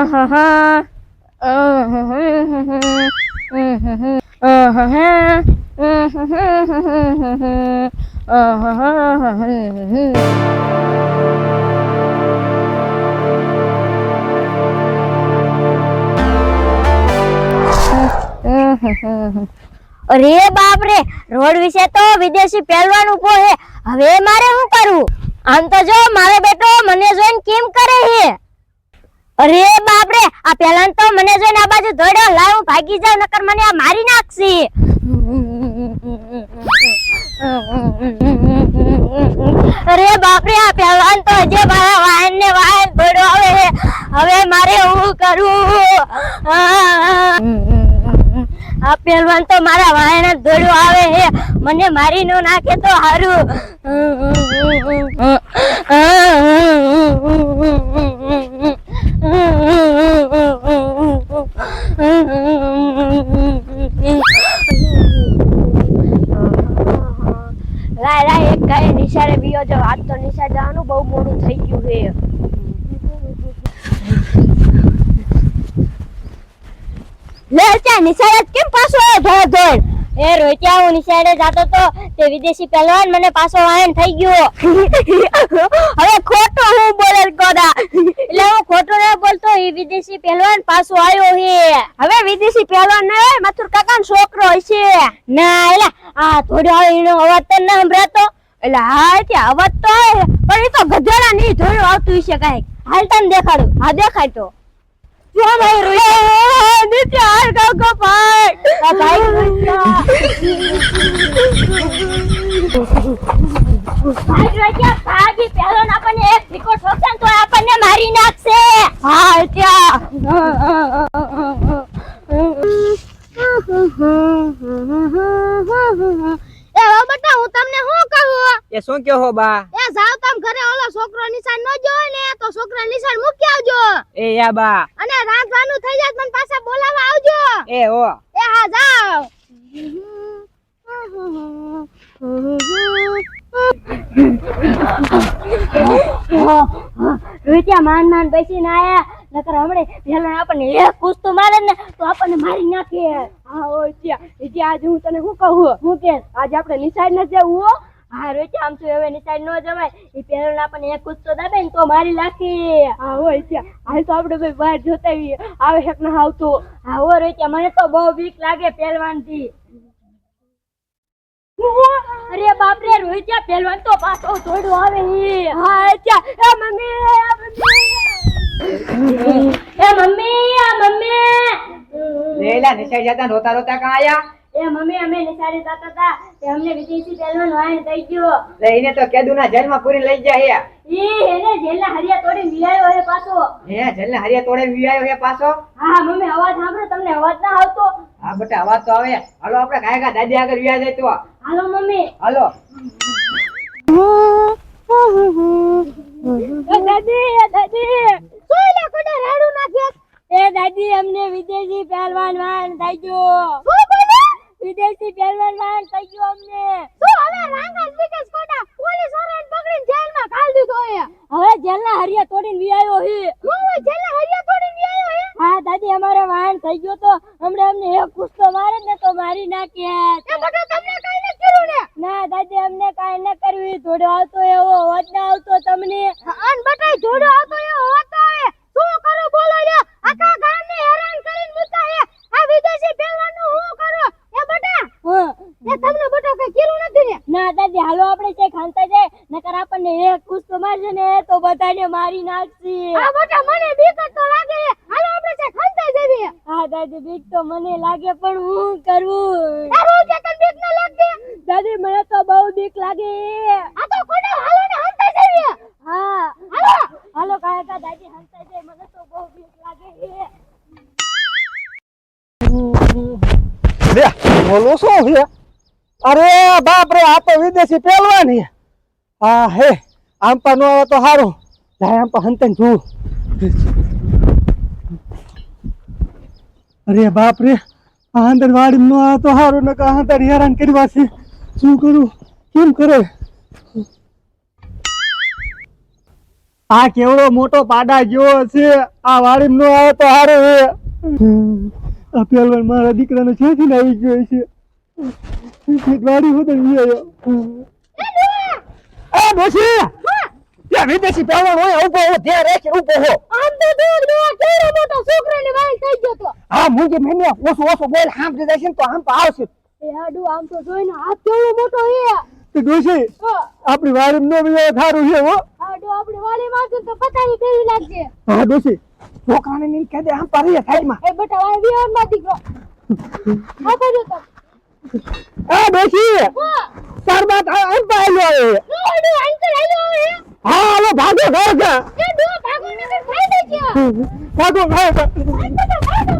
અરે બાપ રે, રોડ વિશે તો વિદેશી પહેલવાન ઉભો હે. હવે મારે શું કરવું? આમ તો જો મારો બેટો મને જોઈને કેમ કરે હે. અરે બાપ રે, આ પહેલવાન તો મને જોઈને આ બાજુ દોડ્યો. લાવ હું ભાગી જાઉં, નકર મને આ મારી નાખશે. અરે બાપ રે, આ પહેલવાન તો હજી મારા વાહન ને વાહન દોડ્યો આવે હે. હવે મારે શું કરવું? આ પહેલવાન તો મારા વાહન દોડ્યો આવે હે. મને મારી નો નાખે તો હારું. લાય એક ગાય નિશાળે બીયો જો. આજ તો નિશાળ જવાનું બહુ મોડું થઈ ગયું છે. લે ત્યાં નિશાળે કેમ પાછો આવ્યો ધોડ? એ રોટિયા, હું નિશાળે જાતો તો તે વિદેશી પહેલવાન મને પાછો વાહન થઈ ગયો. હવે ખોટો હું બોલેલ કોદા, એટલે હું ખોટું ન બોલતો. એ વિદેશી પહેલવાન પાછો આવ્યો હે. હવે વિદેશી પહેલવાન ન હોય, મથુર કાકાનો છોકરો હશે. ના એલા, આ થોડો આવે એનો અવાજ તો ન સંભળાતો. એટલે હા ત્યાં અવાજ તો આવે, પણ એ તો ગધેડા નહીં થોડું આવતું હશે કાંઈક. હાલ તને દેખાડું. હા દેખાડ તો. જો ભાઈ રોઈ નીચે હાલ કાકો ભાઈ. આ ભાઈ ભાગી પહેલો આપણને એક ઠીકો ઠોકશે તો આપણને મારી નાખશે. હા ત્યાં એ બટા, હું તમને શું કહું? એ શું કહો બા? એ જાવ તમ ઘરે ઓલો છોકરો નિશાન ન જોય ને તો છોકરા નિશાન મૂકી આવજો. એ યા બા. અને રાંધવાનું થઈ જાય મને પાછા બોલાવવા આવજો. એ હો. એ હા જાવ. રોટિયા માન બેસીને આયા. નકર હમણે પેલા આપણને એક કુસ્તો મારે ને તો આપણને મારી નાખે. હા ઓય ત્યાં આજે હું તને શું કહું? હું કે આજે આપણે નિશાળ ન જવું હો. હા રોટિયા, આમ તો હવે નિશાળ ન જવાય. એ પેલા આપણને એક કુસ્તો દાબે ને તો મારી નાખે. હા હોય ત્યાં હાલ તો આપણે ભાઈ બહાર જોતા આવીએ. આવે હેક ના આવતો. હા હો રોટિયા, મને તો બહુ બીક લાગે પહેલવાન થી. અરે બાપ રે, રોહિત્યા પહેલવાન તો પાછો દોડ્યો આવે હે. હા ત્યાં એ મમ્મી એ મમ્મી, આ મમ્મી. લેલા નિશાળ જતા રોતા રોતા કાં આયા? એ મમ્મી, અમે નિશાળે જતા હતા તે અમને વિદેશી પહેલવાન વાહન થઈ ગયો. લઈને તો કેદુના જેલમાં પૂરી લઈ જાય હે. એને જેલના હરિયા તોડી વિયાયો હે પાછો. હે જેલના હરિયા તોડે વિયાયો હે પાછો? હા મમ્મી, અવાજ સાંભળો, તમને અવાજ ના આવતો? હા બેટા, અવાજ તો આવે. હાલો આપણે કાયકા દાદી આગળ વિયા જાય તો. હાલો મમ્મી. હાલો. દાદી સોયલા કોડે રાડું નાખ્યા. એ દાદી, અમને વિદેશી પહેલવાન વાહન થઈ ગયો. શું બોલે? વિદેશી પહેલવાન વાહન થઈ ગયો અમને. શું હવે રાંગા વિદેશ કોડા પોલીસ વાળાને પકડીને જેલમાં ઘાલ દીધો હે. હવે જેલના હરિયા તોડીને વિયાયો હે. શું હોય જેલના હરિયા તોડીને વિયાયો હે? હા દાદી, અમારો વાહન થઈ ગયો તો હમણે અમને એક કુસ્તો મારે ને તો મારી નાખ્યા. એ બટા, તમને કાઈ ન કર્યું ને? ના દાદી, અમને કાઈ ન કર્યું. થોડો આવતો એવો અવાજ ના આવતો તમને? અન બટા, થોડો આવતો એવો અવાજ તો આવે. શું કરો બોલો રે? આખા ગામને હેરાન કરીને મૂકા હે. આ વિદેશી પહેલવાનનું શું કરો? એ બટા, એ તમને બટા કઈ કીરું નથી ને? ના દાદી, હાલો આપણે છે ખાંતા જાય, નકર આપણને એક કુસ્તો મારશે ને તો બધાને મારી નાખશે. આ બટા, મને બીક તો લાગે. હાલો આપણે છે ખાંતા જઈએ. હા દાદી, બીક તો મને લાગે, પણ હું કરું? આ રોજ તને બીક ન લાગે? દાદી, મને તો બહુ બીક લાગે. આ તો કોને હાલો ને ખાંતા જઈએ. હા હાલો હાલો કાકા દાદી, ખાંતા જાય. મને તો બહુ બીક લાગે છે. લે બોલો શું છે? અરે બાપ રે, આ તો વિદેશી પહેલવાન છે. હા હે, આમ પણ નો આવે તો સારું. લાય આમ પણ હંતન જોઉં. અરે બાપ રે, આ અંદર વાડી નો આવે તો સારું, ને કા અંદર હેરાન કરવા છે. શું કરું, કેમ કરે? આ કેવડો મોટો પાડા જેવો છે આ વાડીમ નો આવે તો હારું હે આ પહેલવાન મારા દીકરાનો છેથી ને આવી ગયો છે વાડી હું તો આવ્યો એ ડોશી ત્યાં વિદેશી પહેલવાન હોય ઉભો હો ધ્યાન રાખી ઉભો હો આમ તો કેવડો મોટો છોકરાને વાળ થઈ ગયો તો હા મુંજે મેને ઓછો બોલ હામ જશે ને તો આમ આવશે એ હાડુ આમ તો જોઈને હાથ કેવડો મોટો હે તો ડોશી આપણી વાડીમ નો બી થારું છે હો હાડુ આપણી વાડીમાં છે તો પતાવી કેવી લાગશે હા ડોશી છોકરાને નીન કહે દે આમ પારી સાઈડમાં એ બેટા વાળ વિયાર માં દીકરો આ બાજુ તો એ ડોશી તાર બાત આમ પાયલો આવે હાડુ અંકલ હેલો હે હા હાલો ભાગો ઘર જા એ ડો ભાગો ને ખાઈ દે કે ભાગો ઘર જા અંકલ ભાગો